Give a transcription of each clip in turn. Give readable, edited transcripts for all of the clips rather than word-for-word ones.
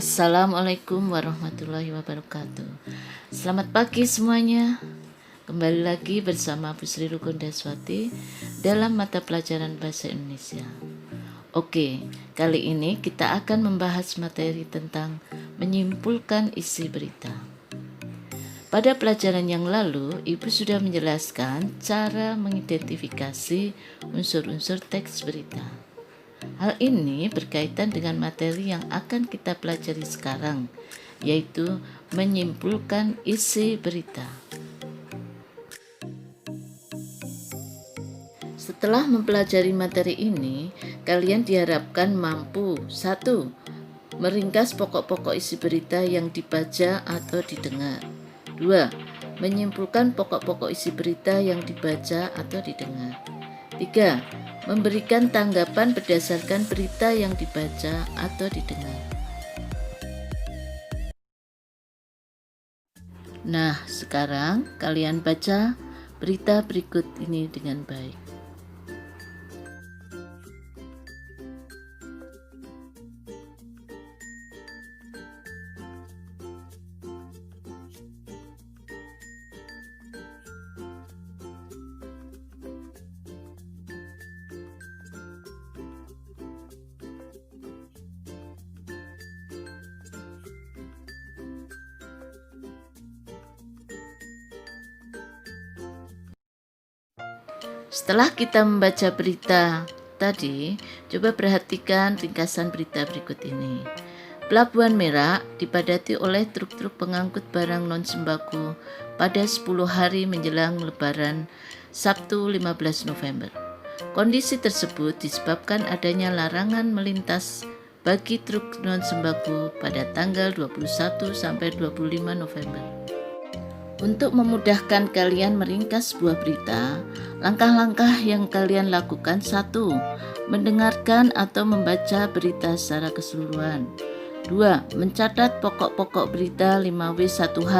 Assalamualaikum warahmatullahi wabarakatuh. Selamat pagi semuanya. Kembali lagi bersama Bu Sri Rukun Daswati dalam mata pelajaran Bahasa Indonesia. Oke, kali ini kita akan membahas materi tentang menyimpulkan isi berita. Pada pelajaran yang lalu, Ibu sudah menjelaskan cara mengidentifikasi unsur-unsur teks berita. Hal ini berkaitan dengan materi yang akan kita pelajari sekarang, yaitu menyimpulkan isi berita. Setelah mempelajari materi ini, kalian diharapkan mampu 1. Meringkas pokok-pokok isi berita yang dibaca atau didengar. 2. Menyimpulkan pokok-pokok isi berita yang dibaca atau didengar. 3. Memberikan tanggapan berdasarkan berita yang dibaca atau didengar. Nah, sekarang kalian baca berita berikut ini dengan baik. Setelah kita membaca berita tadi, coba perhatikan ringkasan berita berikut ini. Pelabuhan Merak dipadati oleh truk-truk pengangkut barang non-sembako pada 10 hari menjelang Lebaran Sabtu 15 November. Kondisi tersebut disebabkan adanya larangan melintas bagi truk non-sembako pada tanggal 21 sampai 25 November. Untuk memudahkan kalian meringkas sebuah berita, langkah-langkah yang kalian lakukan: 1. Mendengarkan atau membaca berita secara keseluruhan. 2. Mencatat pokok-pokok berita 5W1H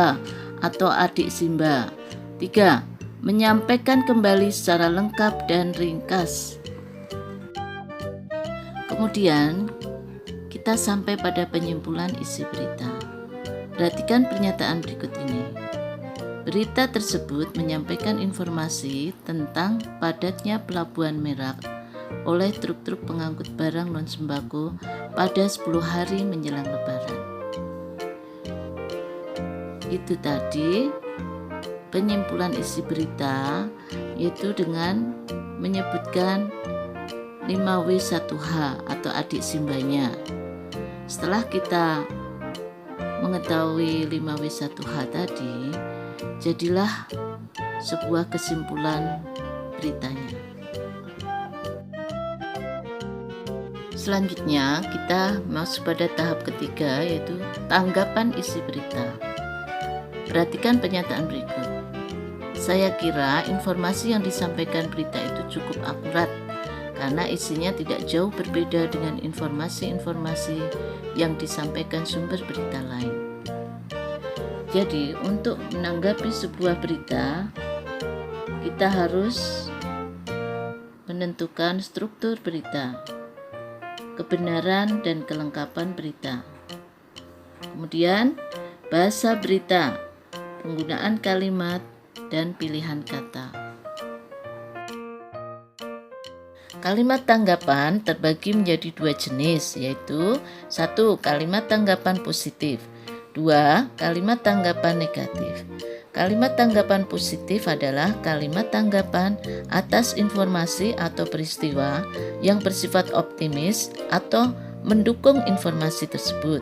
atau adik Simba. 3. Menyampaikan kembali secara lengkap dan ringkas. Kemudian, kita sampai pada penyimpulan isi berita. Perhatikan pernyataan berikut ini. Berita tersebut menyampaikan informasi tentang padatnya Pelabuhan Merak oleh truk-truk pengangkut barang non-sembako pada 10 hari menjelang Lebaran. Itu tadi penyimpulan isi berita, yaitu dengan menyebutkan 5W1H atau adik Simbanya. Setelah kita mengetahui 5W1H tadi, jadilah sebuah kesimpulan beritanya. Selanjutnya kita masuk pada tahap ketiga, yaitu tanggapan isi berita. Perhatikan pernyataan berikut. Saya kira informasi yang disampaikan berita itu cukup akurat karena isinya tidak jauh berbeda dengan informasi-informasi yang disampaikan sumber berita lain. Jadi, untuk menanggapi sebuah berita, kita harus menentukan struktur berita, kebenaran dan kelengkapan berita. Kemudian, bahasa berita, penggunaan kalimat, dan pilihan kata. Kalimat tanggapan terbagi menjadi 2 jenis, yaitu 1. Kalimat tanggapan positif. 2. Kalimat tanggapan negatif. Kalimat tanggapan positif adalah kalimat tanggapan atas informasi atau peristiwa yang bersifat optimis atau mendukung informasi tersebut.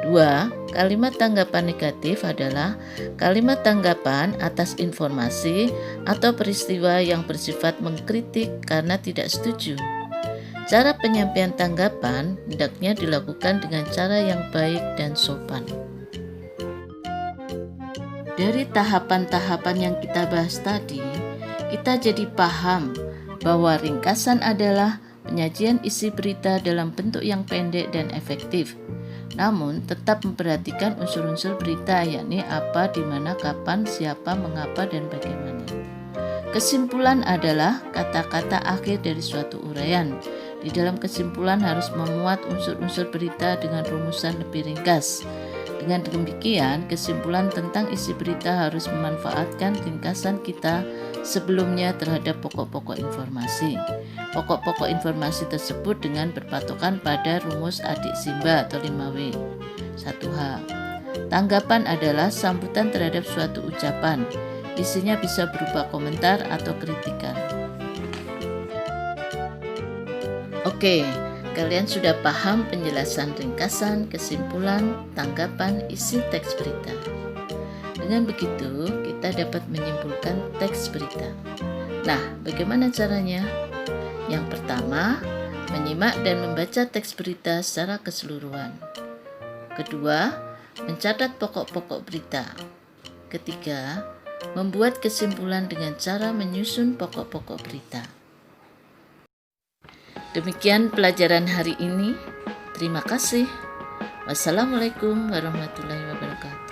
2. Kalimat tanggapan negatif adalah kalimat tanggapan atas informasi atau peristiwa yang bersifat mengkritik karena tidak setuju. Cara penyampaian tanggapan hendaknya dilakukan dengan cara yang baik dan sopan. Dari tahapan-tahapan yang kita bahas tadi, kita jadi paham bahwa ringkasan adalah penyajian isi berita dalam bentuk yang pendek dan efektif. Namun, tetap memperhatikan unsur-unsur berita, yakni apa, di mana, kapan, siapa, mengapa, dan bagaimana. Kesimpulan adalah kata-kata akhir dari suatu uraian, Di dalam kesimpulan harus memuat unsur-unsur berita dengan rumusan lebih ringkas. Dengan demikian, kesimpulan tentang isi berita harus memanfaatkan ringkasan kita sebelumnya terhadap pokok-pokok informasi. Pokok-pokok informasi tersebut dengan berpatokan pada rumus adik Simba atau 5W. 1H. Tanggapan adalah sambutan terhadap suatu ucapan. Isinya bisa berupa komentar atau kritikan. Oke, kalian sudah paham penjelasan ringkasan, kesimpulan, tanggapan, isi teks berita. Dengan begitu, kita dapat menyimpulkan teks berita. Nah, bagaimana caranya? Yang pertama, menyimak dan membaca teks berita secara keseluruhan. Kedua, mencatat pokok-pokok berita. Ketiga, membuat kesimpulan dengan cara menyusun pokok-pokok berita. Demikian pelajaran hari ini. Terima kasih. Wassalamualaikum warahmatullahi wabarakatuh.